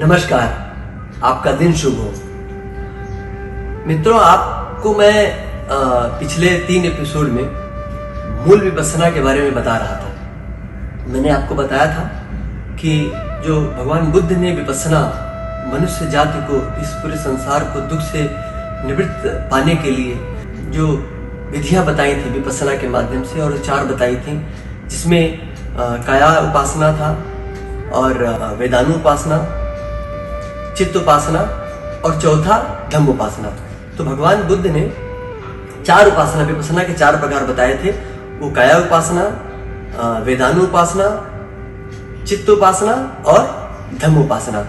नमस्कार, आपका दिन शुभ हो। मित्रों, आपको मैं पिछले 3 एपिसोड में मूल विपස්සना के बारे में बता रहा था। मैंने आपको बताया था कि जो भगवान बुद्ध ने विपස්සना मनुष्य जाति को, इस पूरे संसार को दुख से निवृत्त पाने के लिए जो विधियां बताई थी विपස්සना के माध्यम से, और 4 बताई थी, जिसमें काया उपासना था और वेदानु उपासना, चित्त उपासना और चौथा धम्म उपासना। तो भगवान बुद्ध ने 4 उपासना, विपස්සना के 4 प्रकार बताए थे। वो काया उपासना, वेदानु उपासना, चित्त उपासना और धम्म उपासना।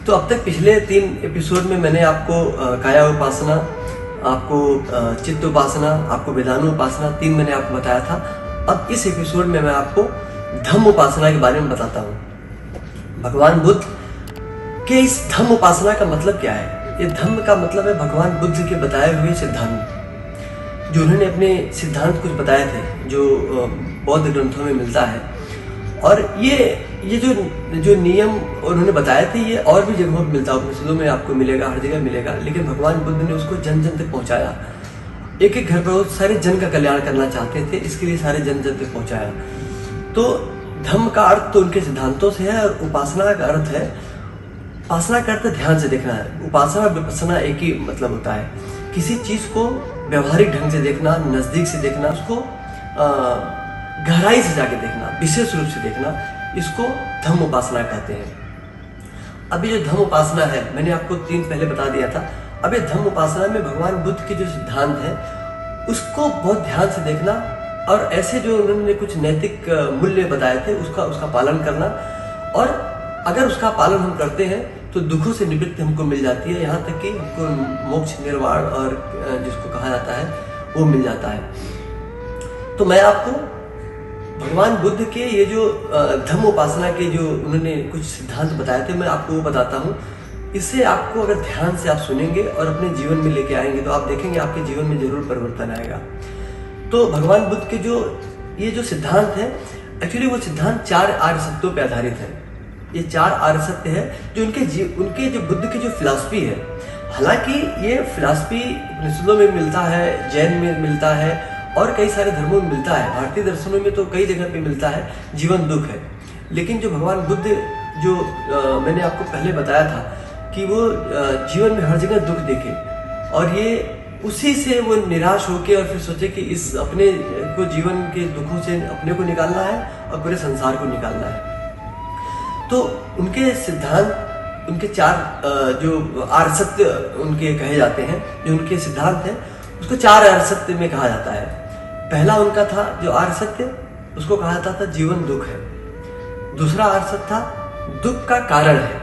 तो अब तक पिछले 3 एपिसोड में मैंने आपको काया उपासना, आपको चित्त उपासना, आपको वेदानु उपासना 3 मैंने आपको बताया था। अब इस एपिसोड में मैं आपको धम्म उपासना के बारे में बताता हूँ। भगवान बुद्ध के इस धम्म उपासना का मतलब क्या है? ये धम्म का मतलब है भगवान बुद्ध के बताए हुए सिद्धांत, जो उन्होंने अपने सिद्धांत कुछ बताए थे, जो बौद्ध ग्रंथों में मिलता है। और ये जो नियम उन्होंने बताए थे, ये और भी जगहों पर मिलता है, उपनिषदों में आपको मिलेगा, हर जगह मिलेगा। लेकिन भगवान बुद्ध ने उसको जन जन तक पहुंचाया। एक एक घर पर वो सारे जन का कल्याण करना चाहते थे, इसके लिए सारे जन जन तक पहुंचाया। तो धम्म का अर्थ तो उनके सिद्धांतों से है, और उपासना का अर्थ है, उपासना का अर्थ ध्यान से देखना है। उपासना और विपස්සना एक ही मतलब होता है, किसी चीज को व्यवहारिक ढंग से देखना, नजदीक से देखना, उसको गहराई से जाके देखना, विशेष रूप से देखना, इसको धम्म उपासना कहते हैं। अभी जो धम्म उपासना है, मैंने आपको 3 पहले बता दिया था। अब ये धम्म उपासना में भगवान बुद्ध के जो सिद्धांत है, उसको बहुत ध्यान से देखना, और ऐसे जो उन्होंने कुछ नैतिक मूल्य बताए थे, उसका पालन करना। और अगर उसका पालन हम करते हैं तो दुखों से निवृत्ति हमको मिल जाती है, यहाँ तक कि हमको मोक्ष, निर्वाण और जिसको कहा जाता है वो मिल जाता है। तो मैं आपको भगवान बुद्ध के ये जो धम्म उपासना के जो उन्होंने कुछ सिद्धांत बताए थे, मैं आपको वो बताता हूँ। इससे आपको अगर ध्यान से आप सुनेंगे और अपने जीवन में लेके आएंगे, तो आप देखेंगे आपके जीवन में जरूर परिवर्तन आएगा। तो भगवान बुद्ध के ये जो सिद्धांत है, एक्चुअली वो सिद्धांत 4 आर्य सत्यों पर आधारित है। ये 4 आर्य सत्य है जो उनके जो बुद्ध की जो फिलॉसफी है। हालांकि ये फिलॉसफी उपनिषदों में मिलता है, जैन में मिलता है, और कई सारे धर्मों में मिलता है। भारतीय दर्शनों में तो कई जगह पे मिलता है, जीवन दुख है। लेकिन जो भगवान बुद्ध, जो मैंने आपको पहले बताया था कि वो जीवन में हर जगह दुख देखे, और ये उसी से वो निराश होके और फिर सोचे कि इस अपने को जीवन के दुखों से अपने को निकालना है और पूरे संसार को निकालना है। तो उनके सिद्धांत, उनके 4 जो आर्य सत्य उनके कहे जाते हैं, जो उनके सिद्धांत हैं, उसको 4 आर्य सत्य में कहा जाता है। पहला उनका था जो आर्य सत्य, उसको कहा जाता था जीवन दुख है। दूसरा आर्य सत्य था दुख का कारण है।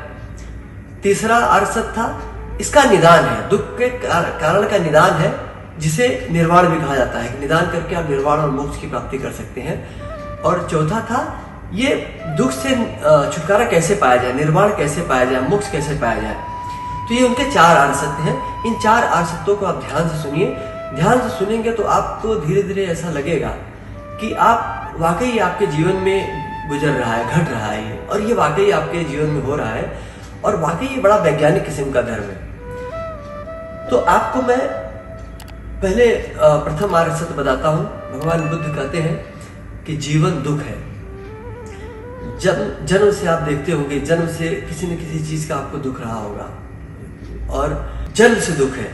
तीसरा आर्य सत्य था इसका निदान है, दुख के कारण का निदान है, जिसे निर्वाण भी कहा जाता है। निदान करके आप निर्वाण और मोक्ष की प्राप्ति कर सकते हैं। और चौथा था ये दुख से छुटकारा कैसे पाया जाए, निर्वाण कैसे पाया जाए, मोक्ष कैसे पाया जाए। तो ये उनके 4 आर्य सत्य हैं। इन 4 आर्य सत्यों को आप ध्यान से सुनिए। ध्यान से सुनेंगे तो आपको धीरे धीरे ऐसा लगेगा कि आप वाकई आपके जीवन में गुजर रहा है, घट रहा है, और ये वाकई आपके जीवन में हो रहा है, और वाकई ये बड़ा वैज्ञानिक किस्म का धर्म है। तो आपको मैं पहले प्रथम आर्य सत्य बताता हूँ। भगवान बुद्ध कहते हैं कि जीवन दुख है। जन्म से आप देखते होंगे, जन्म से किसी न किसी चीज का आपको दुख रहा होगा, और जन्म से दुख है,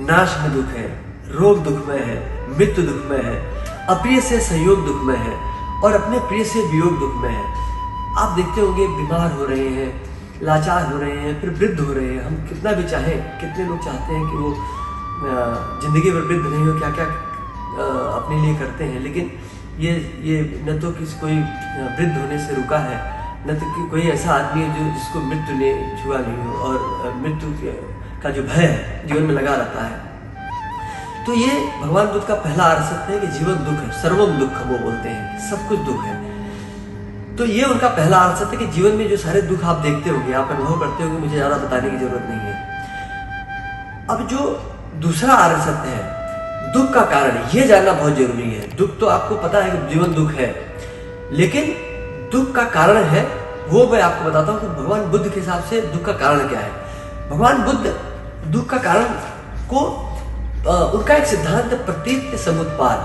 नाश में दुख है, रोग दुखमय है, मृत्यु दुखमय है, अप्रिय से सहयोग दुखमय है, और अपने प्रिय से वियोग दुखमय है। आप देखते होंगे बीमार हो रहे हैं, लाचार हो रहे हैं, फिर वृद्ध हो रहे हैं। हम कितना भी चाहें, कितने लोग चाहते हैं कि वो जिंदगी में वृद्ध नहीं हो, क्या क्या अपने लिए करते हैं। लेकिन ये न तो किसी कोई वृद्ध होने से रुका है, न तो कोई ऐसा आदमी है जिसको मृत्यु ने छुआ नहीं हो, और मृत्यु का जो भय है जीवन में लगा रहता है। तो ये भगवान बुद्ध का पहला आर्य सत्य है कि जीवन दुख है, सर्वम दुख वो बोलते हैं, सब कुछ दुख है। तो ये उनका पहला आर्य सत्य है कि जीवन में जो सारे दुख आप देखते होंगे, आप अनुभव करते होंगे, मुझे ज्यादा बताने की जरूरत नहीं है। अब जो दूसरा आर्य सत्य है, दुख का कारण, ये जानना बहुत जरूरी है। दुख तो आपको पता है कि जीवन दुख है, लेकिन दुख का कारण है वो मैं आपको बताता हूँ कि भगवान बुद्ध के हिसाब से दुख का कारण क्या है। भगवान बुद्ध दुख का कारण को उनका एक सिद्धांत है प्रतीत समुत्पाद।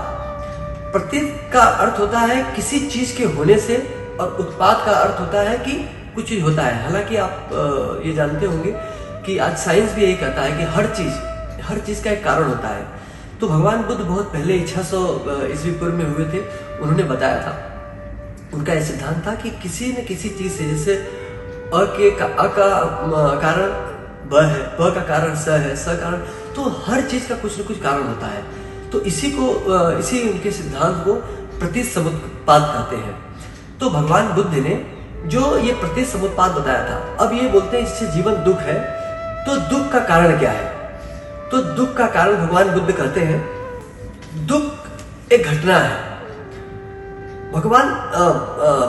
प्रतीत का अर्थ होता है किसी चीज के होने से, और उत्पाद का अर्थ होता है कि कुछ चीज होता है। हालांकि आप ये जानते होंगे कि आज साइंस भी यही कहता है कि हर चीज का एक कारण होता है। तो भगवान बुद्ध बहुत पहले 600 ईस्वी पूर्व में हुए थे, उन्होंने बताया था, उनका यह सिद्धांत था कि किसी न किसी चीज से, जैसे अ का कारण ब है, ब का कारण स है, स कारण, तो हर चीज का कुछ न कुछ कारण होता है। तो इसी उनके सिद्धांत को प्रतीत समुत्पाद कहते हैं। तो भगवान बुद्ध ने जो ये प्रतीत समुत्पाद बताया था, अब ये बोलते हैं इससे जीवन दुख है, तो दुख का कारण क्या है? तो दुख का कारण भगवान बुद्ध कहते हैं दुख एक घटना है। भगवान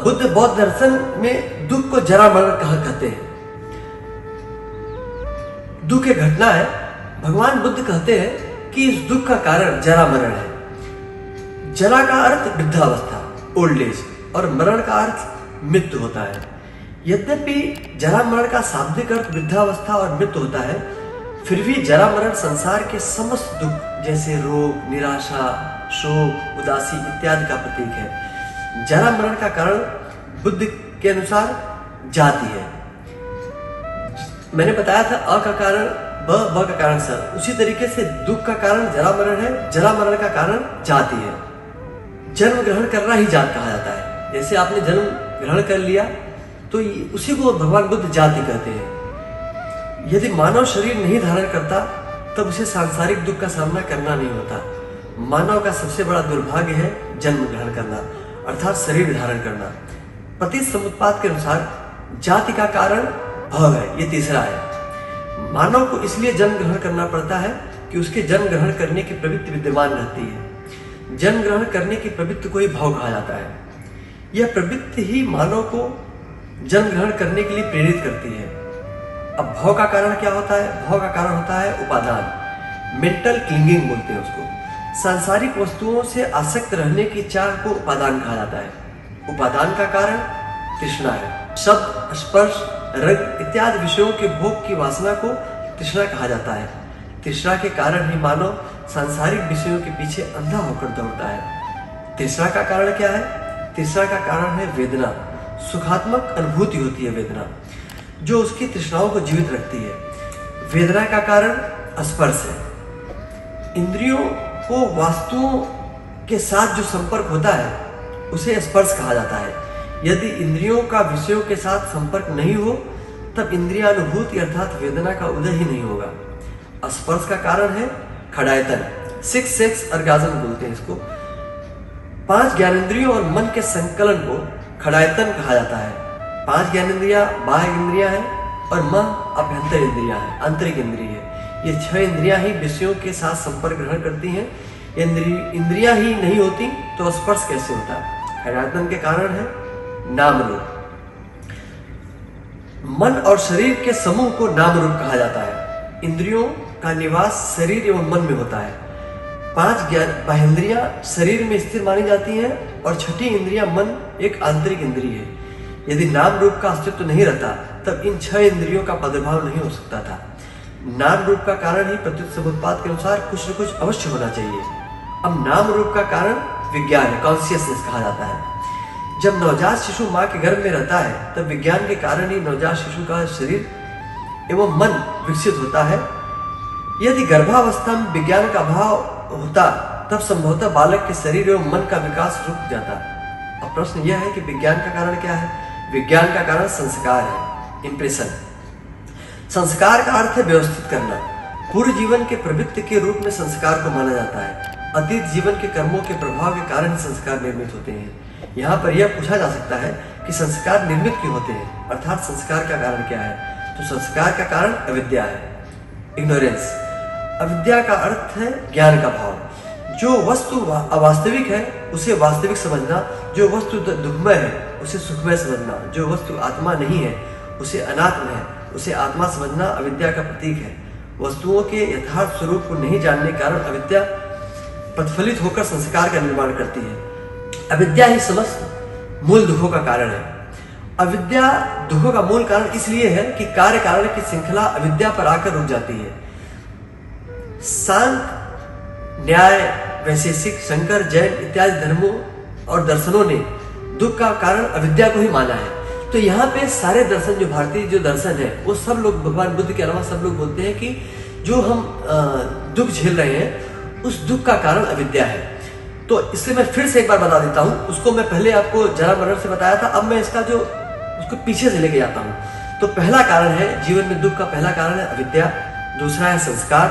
बुद्ध बौद्ध दर्शन में दुख को जरा मरण कहते हैं। दुख एक घटना है। भगवान बुद्ध कहते हैं कि इस दुख का कारण जरा मरण है। जरा का अर्थ वृद्धावस्था, ओल्ड एज, और मरण का अर्थ मृत्यु होता है। यद्यपि जरा मरण का शाब्दिक अर्थ वृद्धावस्था और मृत्यु होता है, फिर भी जरा मरण संसार के समस्त दुख जैसे रोग, निराशा, शोक, उदासी इत्यादि का प्रतीक है। जरा मरण का कारण बुद्ध के अनुसार जाति है। मैंने बताया था अ का कारण ब का कारण स, उसी तरीके से दुख का कारण जरा मरण है, जरा मरण का कारण जाति है। जन्म ग्रहण करना ही जात कहा जाता है। जैसे आपने जन्म ग्रहण कर लिया तो उसी को भगवान बुद्ध जाति कहते हैं। यदि मानव शरीर नहीं धारण करता तब उसे सांसारिक दुख का सामना करना नहीं होता। मानव का सबसे बड़ा दुर्भाग्य है जन्म ग्रहण करना, अर्थात शरीर धारण करना। प्रतीत समुत्पाद के अनुसार जाति का कारण भव है, ये तीसरा है। मानव को इसलिए जन्म ग्रहण करना पड़ता है कि उसके जन्म ग्रहण करने की प्रवृत्ति विद्यमान रहती है। जन्म ग्रहण करने की प्रवृत्ति को ही भव कहा जाता है। यह प्रवृत्ति ही मानव को जन्म ग्रहण करने के लिए प्रेरित करती है। अब भव का कारण क्या होता है? भव का कारण होता है उपादान, मेंटल क्लिंगिंग बोलते हैं उसको। सांसारिक वस्तुओं से आसक्त रहने की चाह को उपादान कहा जाता है। उपादान का कारण तृष्णा है। शब्द, स्पर्श, रंग इत्यादि विषयों के भोग की वासना को तृष्णा कहा जाता है। तृष्णा के कारण ही मानव सांसारिक विषयों के पीछे अंधा होकर दौड़ता है। तृष्णा का कारण क्या है? तृष्णा का कारण है वेदना। सुखात्मक अनुभूति होती है वेदना, जो उसकी तृष्णाओं को जीवित रखती है। वेदना का कारण स्पर्श है। इंद्रियों को वस्तुओं के साथ जो संपर्क होता है उसे स्पर्श कहा जाता है। यदि इंद्रियों का विषयों के साथ संपर्क नहीं हो तब इंद्रियानुभूति अर्थात वेदना का उदय ही नहीं होगा। स्पर्श का कारण है खड़ायतन, 6 सेक्स ऑर्गाज्म बोलते हैं इसको। 5 ज्ञानेंद्रियों और मन के संकलन को खड़ायतन कहा जाता है। 5 ज्ञानेंद्रियां बाह्य इंद्रियां हैं और मन अभ्यंतर इंद्रियां हैं, आंतरिक इंद्रिय है। ये 6 इंद्रियां ही विषयों के साथ संपर्क ग्रहण करती हैं। इंद्रियां ही नहीं होती तो स्पर्श कैसे होता है? खड़ायतन के कारण है नाम रूप। मन और शरीर के समूह को नाम रूप कहा जाता है। इंद्रियों का निवास शरीर एवं मन में होता है। 5 बाह्येंद्रियां शरीर में स्थिर मानी जाती हैं और 6ठी इंद्रिया मन एक आंतरिक इंद्रिय है। यदि नाम रूप का अस्तित्व नहीं रहता तब इन 6 इंद्रियों का प्रादुर्भाव नहीं हो सकता था। नाम रूप का कारण ही प्रतीत समुत्पाद के अनुसार कुछ न कुछ अवश्य होना चाहिए। अब नाम रूप का कारण विज्ञान है, कॉन्शियसनेस कहा जाता है। जब नवजात शिशु माँ के गर्भ में रहता है तब विज्ञान के कारण ही नवजात शिशु का शरीर एवं मन विकसित होता है। यदि गर्भावस्था में विज्ञान का अभाव होता तब संभवतः बालक के शरीर एवं मन का विकास रुक जाता। अब प्रश्न यह है कि विज्ञान का कारण क्या है? विज्ञान का कारण संस्कार है, इंप्रेशन। संस्कार का अर्थ है व्यवस्थित करना। पूर्व जीवन के प्रवृत्ति के रूप में संस्कार को माना जाता है। अतीत जीवन के कर्मों के प्रभाव के कारण संस्कार निर्मित होते हैं। यहाँ पर यह पूछा जा सकता है कि संस्कार निर्मित क्यों होते हैं, अर्थात संस्कार का कारण क्या है? तो संस्कार का कारण अविद्या है, इग्नोरेंस। अविद्या का अर्थ है ज्ञान का भाव। जो वस्तु अवास्तविक है उसे वास्तविक समझना, जो वस्तु दुखमय है उसे सुखमय समझना, जो वस्तु आत्मा नहीं है उसे अनात्म है उसे आत्मा समझना अविद्या का प्रतीक है। वस्तुओं के यथार्थ स्वरूप को नहीं जानने के कारण अविद्या प्रतिफलित होकर संस्कार का निर्माण करती है। अविद्या ही समस्त मूल दुखों का कारण है। अविद्या दुखों का मूल कारण इसलिए है कि कार्य कारण की श्रृंखला अविद्या पर आकर रुक जाती है। सांख्य, न्याय, वैशेषिक, शंकर, जैन इत्यादि धर्मों और दर्शनों ने दुख का कारण अविद्या को ही माना है। तो यहाँ पे सारे दर्शन, जो भारतीय जो दर्शन है, वो सब लोग, भगवान बुद्ध के अलावा सब लोग बोलते हैं कि जो हम दुख झेल रहे हैं उस दुख का कारण अविद्या है। तो इसलिए मैं फिर से एक बार बता देता हूँ। उसको मैं पहले आपको जरा मरण से बताया था, अब मैं इसका जो उसको पीछे से लेके जाता हूँ। तो पहला कारण है जीवन में दुख का पहला कारण है अविद्या, दूसरा है संस्कार,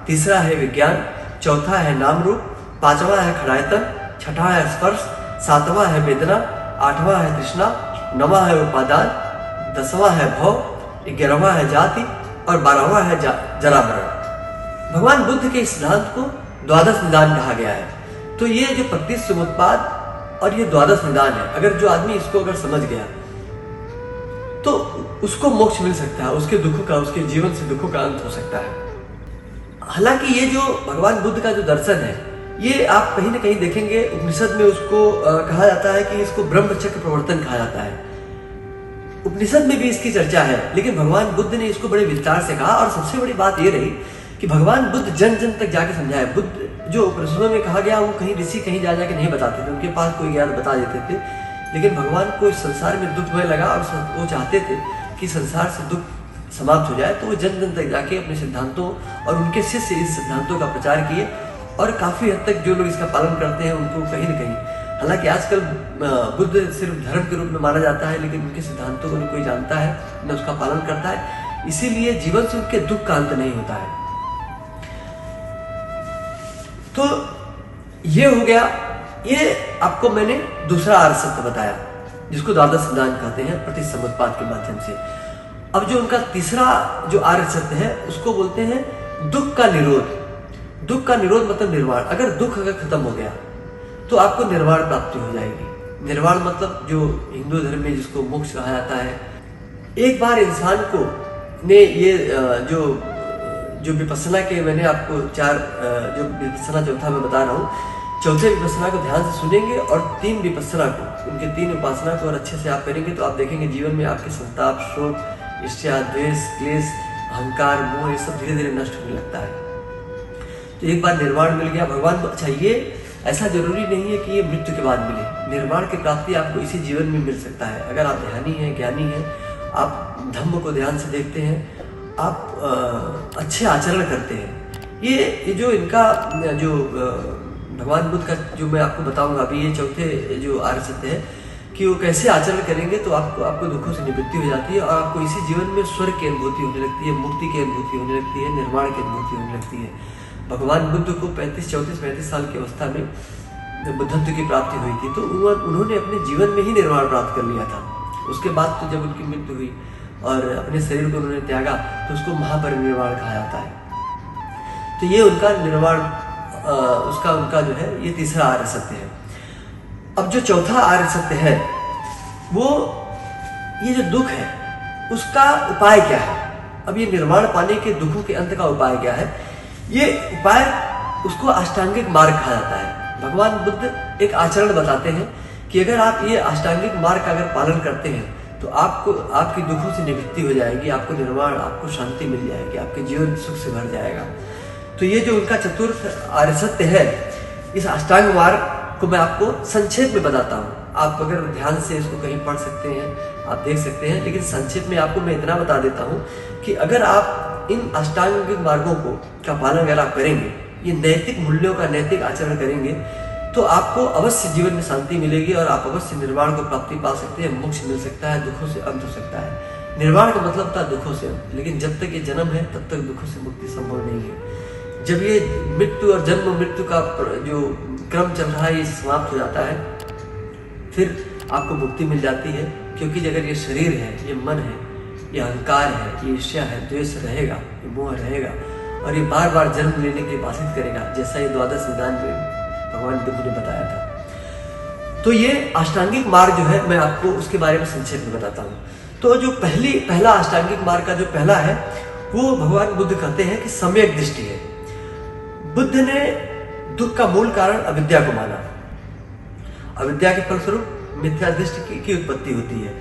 तीसरा है विज्ञान, चौथा है नाम रूप, पांचवा है खड़ायतन, छठा है स्पर्श, सातवां है वेदना, आठवां है तृष्णा, नौवां है उपादान, 10वां है भव, 11वां है जाति और 12वां है जरा मरण। भगवान बुद्ध के इस सिद्धांत को द्वादश निदान कहा गया है। तो ये जो प्रकृति समुत्पाद और ये द्वादश निदान है, अगर जो आदमी इसको अगर समझ गया तो उसको मोक्ष मिल सकता है, उसके दुखों का, उसके जीवन से दुखों का अंत हो सकता है। हालांकि ये जो भगवान बुद्ध का जो दर्शन है, ये आप कहीं ना कहीं देखेंगे उपनिषद में उसको कहा जाता है कि इसको ब्रह्मचक्र प्रवर्तन कहा जाता है। उपनिषद में भी इसकी चर्चा है, लेकिन भगवान बुद्ध ने इसको बड़े विस्तार से कहा। और सबसे बड़ी बात ये रही कि भगवान बुद्ध जन जन तक जाके समझाए। बुद्ध जो उपनिषदों में कहा गया वो कहीं ऋषि कहीं जा जाके नहीं बताते थे, उनके पास कोई ज्ञान बता देते थे। लेकिन भगवान को इस संसार में दुख में लगा और वो चाहते थे कि संसार से दुख समाप्त हो जाए। तो वो जन जन तक जाके अपने सिद्धांतों और उनके शिष्य इस सिद्धांतों का प्रचार किए और काफी हद तक जो लोग इसका पालन करते हैं उनको कहीं ना कहीं, हालांकि आजकल बुद्ध सिर्फ धर्म के रूप में माना जाता है, लेकिन उनके सिद्धांतों को न कोई जानता है न उसका पालन करता है, इसीलिए जीवन से उनके दुख का अंत नहीं होता है। तो ये हो गया, ये आपको मैंने दूसरा आर्य सत्य बताया जिसको द्वादश सिद्धांत कहते हैं प्रतिसमुत्पाद के माध्यम से। अब जो उनका तीसरा जो आर्य सत्य है उसको बोलते हैं दुख का निरोध। दुख का निरोध मतलब निर्वाण। अगर दुख अगर खत्म हो गया तो आपको निर्वाण प्राप्ति हो जाएगी। निर्वाण मतलब जो हिंदू धर्म में जिसको मोक्ष कहा जाता है। एक बार इंसान को ने ये जो विपස්සना के मैंने आपको जो विपස්සना चौथा में बता रहा हूँ, चौथे विपස්සना को ध्यान से सुनेंगे और 3 विपස්සना को, उनके 3 उपासना को और अच्छे से आप करेंगे तो आप देखेंगे जीवन में आपके संताप, शोक, ईर्ष्या, द्वेष, क्लेश, अहंकार, मोह ये सब धीरे धीरे नष्ट होने लगता है। तो एक बार निर्वाण मिल गया भगवान को। अच्छा, ये ऐसा जरूरी नहीं है कि ये मृत्यु के बाद मिले। निर्वाण की प्राप्ति आपको इसी जीवन में मिल सकता है। अगर आप ध्यानी हैं, ज्ञानी हैं, आप धम्म को ध्यान से देखते हैं, आप अच्छे आचरण करते हैं। ये जो इनका जो भगवान बुद्ध का जो मैं आपको बताऊंगा अभी, ये चौथे जो आर्य सत्य है कि वो कैसे आचरण करेंगे तो आपको दुखों से निवृत्ति हो जाती है और आपको इसी जीवन में स्वर्ग की अनुभूति होने लगती है, मुक्ति की अनुभूति होने लगती है, निर्वाण की अनुभूति होने लगती है। भगवान बुद्ध को 35 साल की अवस्था में जब बुद्धत्व की प्राप्ति हुई थी तो उन्होंने अपने जीवन में ही निर्वाण प्राप्त कर लिया था। उसके बाद तो जब उनकी मृत्यु हुई और अपने शरीर को उन्होंने त्यागा तो उसको महापरिनिर्वाण कहा जाता है। तो ये उनका निर्वाण उनका जो है ये तीसरा आर्य सत्य है। अब जो चौथा आर्य सत्य है वो ये जो दुख है उसका उपाय क्या है। अब ये निर्वाण पाने के दुखों के अंत का उपाय क्या है, ये उपाय उसको अष्टांगिक मार्ग कहा जाता है। भगवान बुद्ध एक आचरण बताते हैं कि अगर आप ये अष्टांगिक मार्ग का अगर पालन करते हैं तो आपको आपकी दुखों से निवृत्ति हो जाएगी, आपको निर्वाण, आपको शांति मिल जाएगी, आपके जीवन सुख से भर जाएगा। तो ये जो उनका चतुर्थ आर्य सत्य है, इस अष्टांग मार्ग को मैं आपको संक्षेप में बताता हूँ। आप अगर ध्यान से इसको कहीं पढ़ सकते हैं, आप देख सकते हैं, लेकिन संक्षेप में आपको मैं इतना बता देता हूँ कि अगर आप इन अष्टांगिक मार्गों का पालन अगर आप करेंगे, ये नैतिक मूल्यों का नैतिक आचरण करेंगे तो आपको अवश्य जीवन में शांति मिलेगी और आप अवश्य निर्वाण को प्राप्ति पा सकते हैं, मोक्ष मिल सकता है, दुखों से अंत हो सकता है। निर्वाण का मतलब था दुखों से अंत, लेकिन जब तक ये जन्म है तब तक दुखों से मुक्ति संभव नहीं है। जब ये मृत्यु और जन्म मृत्यु का जो क्रम चल रहा है ये समाप्त हो जाता है, फिर आपको मुक्ति मिल जाती है। क्योंकि अगर ये शरीर है, ये मन है, ये अहंकार है, ये ईर्ष्या है, द्वेष रहेगा, ये मोह रहेगा और ये बार बार जन्म लेने के लिए बाधित करेगा, जैसा ये द्वादश निदान में भगवान बुद्ध ने बताया था। तो ये अष्टांगिक मार्ग जो है मैं आपको उसके बारे में संक्षेप में बताता हूँ। तो जो पहला अष्टांगिक मार्ग का जो पहला है वो भगवान बुद्ध कहते हैं कि सम्यक दृष्टि है। बुद्ध ने दुख का मूल कारण अविद्या को माना। अविद्या के फलस्वरूप मिथ्या दृष्टि की उत्पत्ति होती है।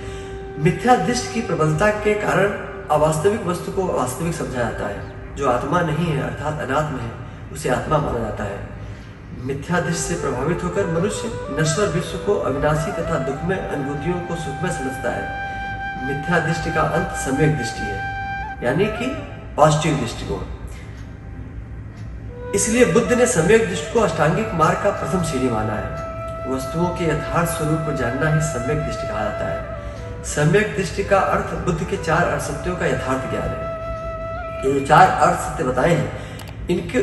मिथ्या दृष्टि की प्रबलता के कारण अवास्तविक वस्तु को वास्तविक समझा जाता है। जो आत्मा नहीं है अर्थात अनात्म है उसे आत्मा माना जाता है। मिथ्या दृष्टि से प्रभावित होकर मनुष्य नश्वर विश्व को अविनाशी तथा दुखमय अनुभूतियों को सुखमय समझता है। मिथ्या दृष्टि का अंत सम्यक दृष्टि है, यानी कि पॉजिटिव दृष्टिकोण। इसलिए बुद्ध ने सम्यक दृष्टि को अष्टांगिक मार्ग का प्रथम सीढ़ी माना है। वस्तुओं के यथार्थ स्वरूप को जानना ही सम्यक दृष्टि कहा जाता है। सम्यक दृष्टि का अर्थ बुद्ध के 4 अर्थ का यथार्थ ज्ञान है। ये जो 4 अर्थ सत्य बताए हैं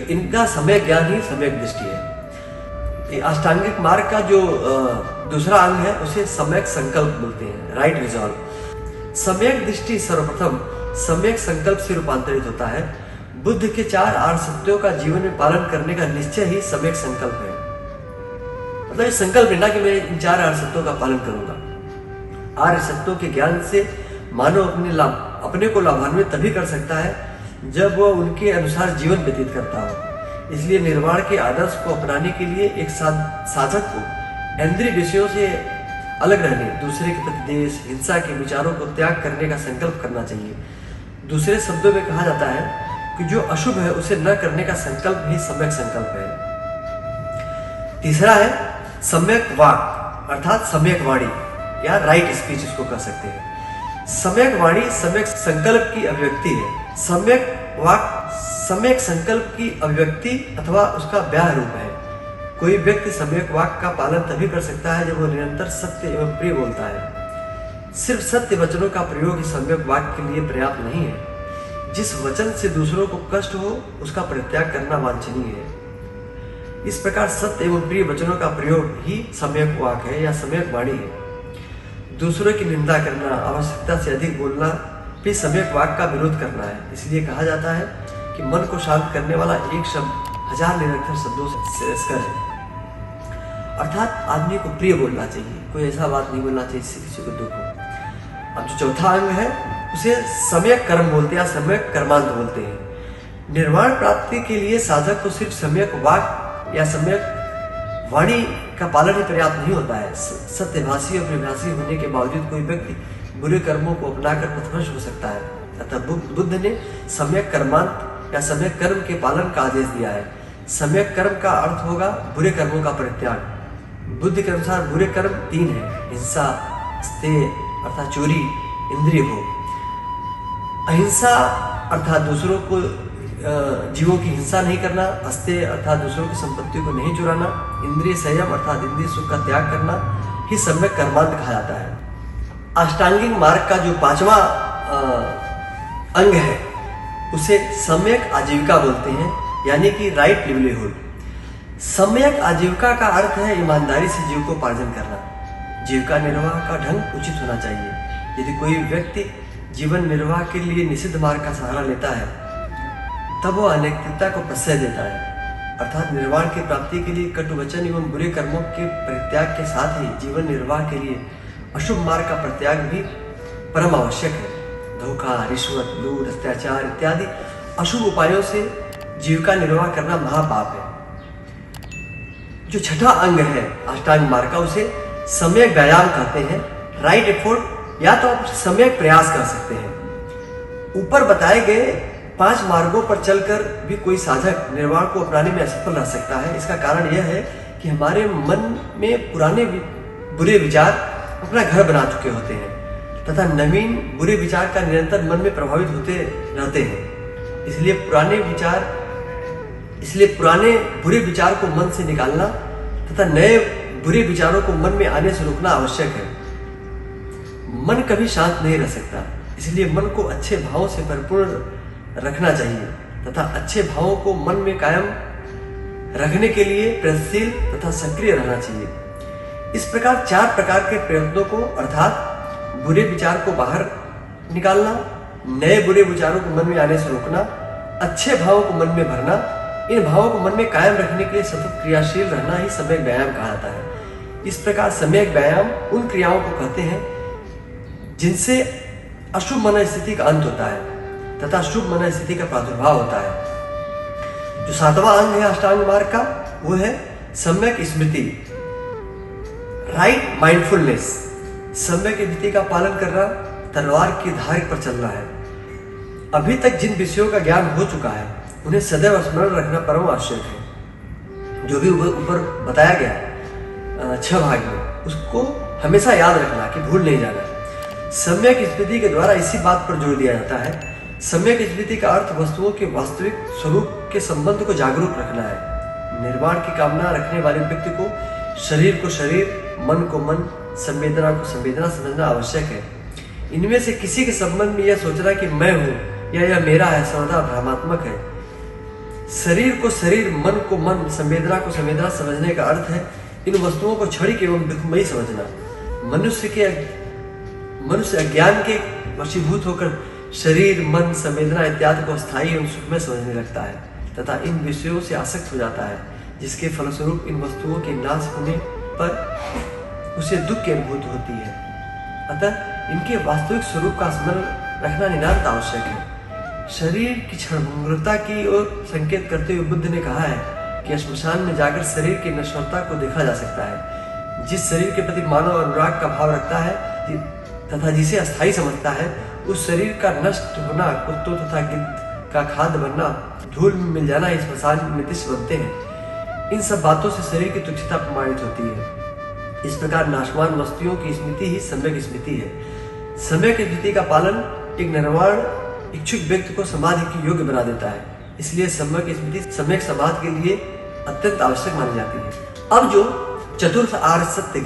इनका सम्यक ज्ञान ही सम्यक दृष्टि है। ये अष्टांगिक मार्ग का जो दूसरा अंग है उसे सम्यक संकल्प बोलते हैं, राइट रिजॉल्व। सम्यक दृष्टि सर्वप्रथम सम्यक संकल्प से रूपांतरित होता है। बुद्ध के 4 आर्य सत्यों का जीवन में पालन करने का निश्चय ही सम्यक संकल्प है। मतलब ये संकल्प लेना कि मैं इन 4 आर्य सत्यों का पालन करूंगा। आर्य सत्यों के ज्ञान से मानव अपने को लाभान्वित तभी कर सकता है जब वह उनके अनुसार जीवन व्यतीत करता हो। इसलिए निर्वाण के आदर्श को अपनाने के लिए एक साधक को इंद्रिय विषयों से अलग रहने, दूसरे के प्रति द्वेष, हिंसा के विचारों को त्याग करने का संकल्प करना चाहिए। दूसरे शब्दों में कहा जाता है कि जो अशुभ है उसे न करने का संकल्प ही सम्यक संकल्प है। तीसरा है सम्यक वाक अर्थात सम्यक वाणी या राइट स्पीच इसको कह सकते हैं। सम्यक वाणी सम्यक संकल्प की अभिव्यक्ति है। सम्यक वाक सम्यक संकल्प की अभिव्यक्ति अथवा उसका व्याह रूप है। कोई व्यक्ति सम्यक वाक का पालन तभी कर सकता है जब वह निरंतर सत्य एवं प्रिय बोलता है। सिर्फ सत्य वचनों का प्रयोग ही सम्यक वाक के लिए पर्याप्त नहीं है। जिस वचन से दूसरों को कष्ट हो उसका परित्याग करना वांछनीय है। इस प्रकार सत्य एवं प्रिय वचनों का प्रयोग ही सम्यक वाक है या सम्यक वाणी है। दूसरों की निंदा करना, आवश्यकता से अधिक बोलना भी सम्यक वाक का विरोध करना है। इसलिए कहा जाता है कि मन को शांत करने वाला एक शब्द 1000 निरर्थक शब्दों से श्रेष्ठकर है। अर्थात आदमी को प्रिय बोलना चाहिए, कोई ऐसा बात नहीं बोलना चाहिए जिससे किसी को दुख हो। अब जो चौथा अंग है उसे सम्यक कर्म बोलते हैं या सम्यक कर्मांत बोलते हैं। निर्वाण प्राप्ति के लिए साधक को सिर्फ सम्यक वाक या सम्यक वाणी का पालन ही पर्याप्त नहीं होता है। सत्यभाषी और परिभाषी होने के बावजूद कोई व्यक्ति बुरे कर्मों को अपनाकर पथभ्रष्ट हो सकता है। अतः बुद्ध ने सम्यक कर्मांत या सम्यक कर्म के पालन का आदेश दिया है। सम्यक कर्म का अर्थ होगा बुरे कर्मों का परित्याग। बुद्ध के अनुसार बुरे कर्म 3 हैं: हिंसा, स्थेय अर्थात चोरी, इंद्रिय भोग। अहिंसा अर्थात दूसरों को जीवों की हिंसा नहीं करना, अस्तेय अर्थात दूसरों की संपत्ति को नहीं चुराना, इंद्रिय संयम अर्थात इंद्रिय सुख का त्याग करना ही सम्यक कर्मांत कहा जाता है। अष्टांगिक मार्ग का जो 5वां अंग है उसे सम्यक आजीविका बोलते हैं, यानी कि राइट लिवलीहुड। सम्यक आजीविका का अर्थ है ईमानदारी से जीविकोपार्जन करना। जीविका निर्वाह का ढंग उचित होना चाहिए। यदि कोई व्यक्ति जीवन निर्वाह के लिए निषिद्ध मार्ग का सहारा लेता है तब वह अनैतिकता को प्रश्रय देता है। अर्थात निर्वाण की प्राप्ति के लिए कटु वचन एवं बुरे कर्मों के परित्याग के साथ ही जीवन निर्वाह के लिए अशुभ मार्ग का परित्याग भी परम आवश्यक है। धोखा, रिश्वत, लूट, अत्याचार इत्यादि अशुभ उपायों से जीविका निर्वाह करना महापाप है। जो छठा अंग है अष्टांग मार्ग का उसे सम्यक व्यायाम कहते हैं, राइट एफोर्ट, या तो आप सम्यक प्रयास कर सकते हैं। ऊपर बताए गए 5 मार्गों पर चलकर भी कोई साधक निर्वाण को अपनाने में असफल रह सकता है। इसका कारण यह है कि हमारे मन में पुराने बुरे विचार अपना घर बना चुके होते हैं तथा नवीन बुरे विचार का निरंतर मन में प्रभावित होते रहते हैं। इसलिए पुराने बुरे विचार को मन से निकालना तथा नए बुरे विचारों को मन में आने से रोकना आवश्यक है। मन कभी शांत नहीं रह सकता, इसलिए मन को अच्छे भावों से परिपूर्ण रखना चाहिए तथा अच्छे भावों को मन में कायम रखने के लिए प्रयत्नशील तथा सक्रिय रहना चाहिए। इस प्रकार 4 प्रकार के प्रयत्नों को अर्थात बुरे विचार को बाहर निकालना, नए बुरे विचारों को मन में आने से रोकना, अच्छे भावों को मन में भरना, इन भावों को मन में कायम रखने के लिए सतत क्रियाशील रहना ही सम्यक व्यायाम कहा जाता है। इस प्रकार सम्यक व्यायाम उन क्रियाओं को कहते हैं जिनसे अशुभ मन स्थिति का अंत होता है तथा शुभ मन स्थिति का प्रादुर्भाव होता है। जो 7वां अंग है अष्टांग मार्ग का वो है सम्यक स्मृति, राइट माइंडफुलनेस। समय की नीति का पालन करना तलवार की धार पर चलना है। अभी तक जिन विषयों का ज्ञान हो चुका है उन्हें सदैव स्मरण रखना परम आवश्यक है। जो भी ऊपर बताया गया 6 भाग में, उसको हमेशा याद रखना कि भूल नहीं जाना। सम्यक स्मृति के द्वारा इसी बात पर जोर दिया जाता है। सम्यक स्मृति का अर्थ वस्तुओं के वास्तविक स्वरूप के संबंध को जागरूक रखना है। निर्वाण की कामना रखने वाले व्यक्ति को शरीर को शरीर, मन को मन, संवेदना को संवेदना समझना आवश्यक है। इनमें से किसी के संबंध में यह सोचना कि मैं हूं या यह मेरा है सर्वदा भ्रमात्मक है। शरीर को शरीर, मन को मन, संवेदना को संवेदना समझने का अर्थ है इन वस्तुओं को क्षणिक एवं दुखमयी समझना। मनुष्य अज्ञान के वशीभूत होकर शरीर, मन, संवेदना इत्यादि को स्थायी एवं सुखमय समझने लगता है तथा इन विषयों से आसक्त हो जाता है, जिसके फलस्वरूप इन वस्तुओं के नाश होने पर उसे दुख की अनुभूति होती है। अतः इनके वास्तविक स्वरूप का स्मरण रखना नितांत आवश्यक है। शरीर की क्षणभंगुरता की ओर संकेत करते हुए बुद्ध ने कहा है कि श्मशान में जाकर शरीर की नश्वरता को देखा जा सकता है। जिस शरीर के प्रति मानव अनुराग का भाव रखता है तथा जिसे अस्थायी समझता है, उस शरीर का नष्ट होना, कुत्तों तथा गिद्ध का खाद्य बनना, धूल में मिल जाना इस श्मशान में दृश्य बनते हैं। इन सब बातों से शरीर की तुच्छता प्रमाणित होती है। इस प्रकार नाशवान वस्तुओं की स्मृति ही सम्यक स्मृति है। सम्यक स्मृति का पालन एक निर्वाण इच्छुक व्यक्ति को समाधि की योग्य बना देता है। इसलिए सम्यक स्मृति सम्यक समाधि के लिए अत्यंत आवश्यक मानी जाती है। अब जो चतुर्थ आर्य सत्य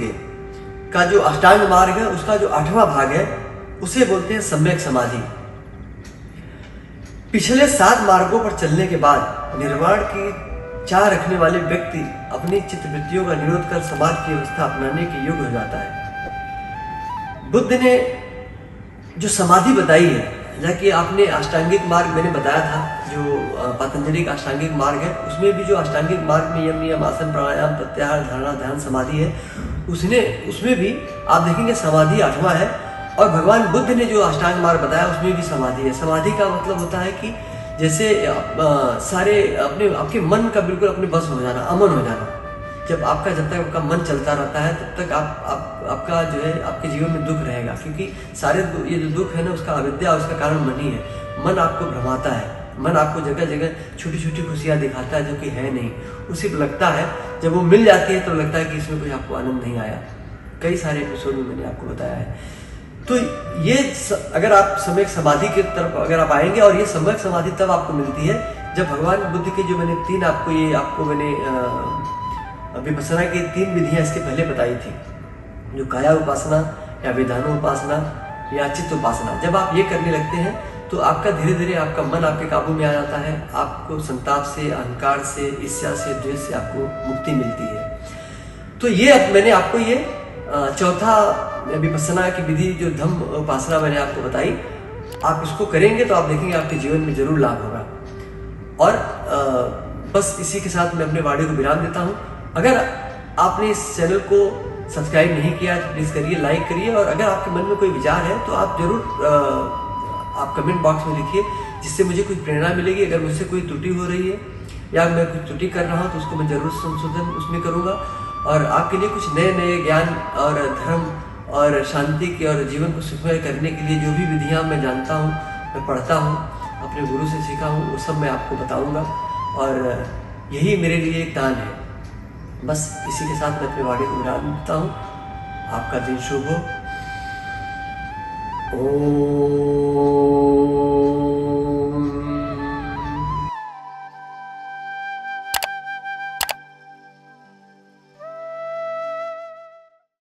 का जो अष्टांग मार्ग है, उसका जो 8वां भाग है, उसे बोलते हैं सम्यक समाधि। पिछले 7 मार्गों पर चलने के बाद निर्वाण की चाह रखने वाले व्यक्ति अपनी चित्तवृत्तियों का निरोध कर समाधि की अवस्था अपनाने के योग्य हो जाता है। बुद्ध ने जो समाधि बताई है, जैसे आपने अष्टांगिक मार्ग मैंने बताया था, जो पतंजलि का अष्टांगिक मार्ग है, उसमें भी जो अष्टांगिक मार्ग में यम नियम आसन प्राणायाम प्रत्याहार धारणा ध्यान समाधि है, उसमें भी आप देखेंगे समाधि 8वां है। और भगवान बुद्ध ने जो अष्टांग मार्ग बताया उसमें भी समाधि है। समाधि का मतलब होता है कि जैसे सारे आपके मन का बिल्कुल अपने बस हो जाना, अमन हो जाना। जब तक आपका मन चलता रहता है तब तक आपका जो है आपके जीवन में दुख रहेगा, क्योंकि सारे ये जो दुख है ना, उसका अविद्या, उसका कारण मन ही है। मन आपको भ्रमाता है, मन आपको जगह जगह छोटी छोटी खुशियाँ दिखाता है जो कि है नहीं। उसे लगता है जब वो मिल जाती है तो लगता है कि इसमें कुछ आपको आनंद नहीं आया। कई सारे एपिसोड में मैंने आपको बताया है। तो ये अगर आप सम्यक समाधि की तरफ अगर आप आएंगे, और ये सम्यक समाधि तब आपको मिलती है जब भगवान बुद्ध के जो मैंने 3 आपको मैंने विपස්සना की 3 विधियां इसके पहले बताई थी, जो काया उपासना या विधानो उपासना या चित्त उपासना। जब आप ये करने लगते हैं तो आपका धीरे धीरे आपका मन आपके काबू में आ जाता है। आपको संताप से, अहंकार से, ईर्ष्या से, द्वेष से आपको मुक्ति मिलती है। तो ये मैंने आपको ये 4था विपස්සना की विधि जो धम्म उपासना मैंने आपको बताई, आप इसको करेंगे तो आप देखेंगे आपके जीवन में जरूर लाभ होगा। और बस इसी के साथ मैं अपने वाणी को विराम देता हूँ। अगर आपने इस चैनल को सब्सक्राइब नहीं किया तो प्लीज़ करिए, लाइक करिए, और अगर आपके मन में कोई विचार है तो आप जरूर आप कमेंट बॉक्स में लिखिए, जिससे मुझे कुछ प्रेरणा मिलेगी। अगर मुझसे कोई त्रुटि हो रही है या मैं कुछ त्रुटि कर रहा हूँ तो उसको मैं जरूर संशोधन उसमें करूँगा, और आपके लिए कुछ नए नए ज्ञान और धर्म और शांति के और जीवन को सुखमय करने के लिए जो भी विधियाँ मैं जानता हूँ, मैं पढ़ता हूँ, अपने गुरु से सीखा हूँ, वो सब मैं आपको बताऊँगा। और यही मेरे लिए एक दान है। बस इसी के साथ मैं अपने वाणी को विराम देता हूँ। आपका दिन शुभ हो। ओम।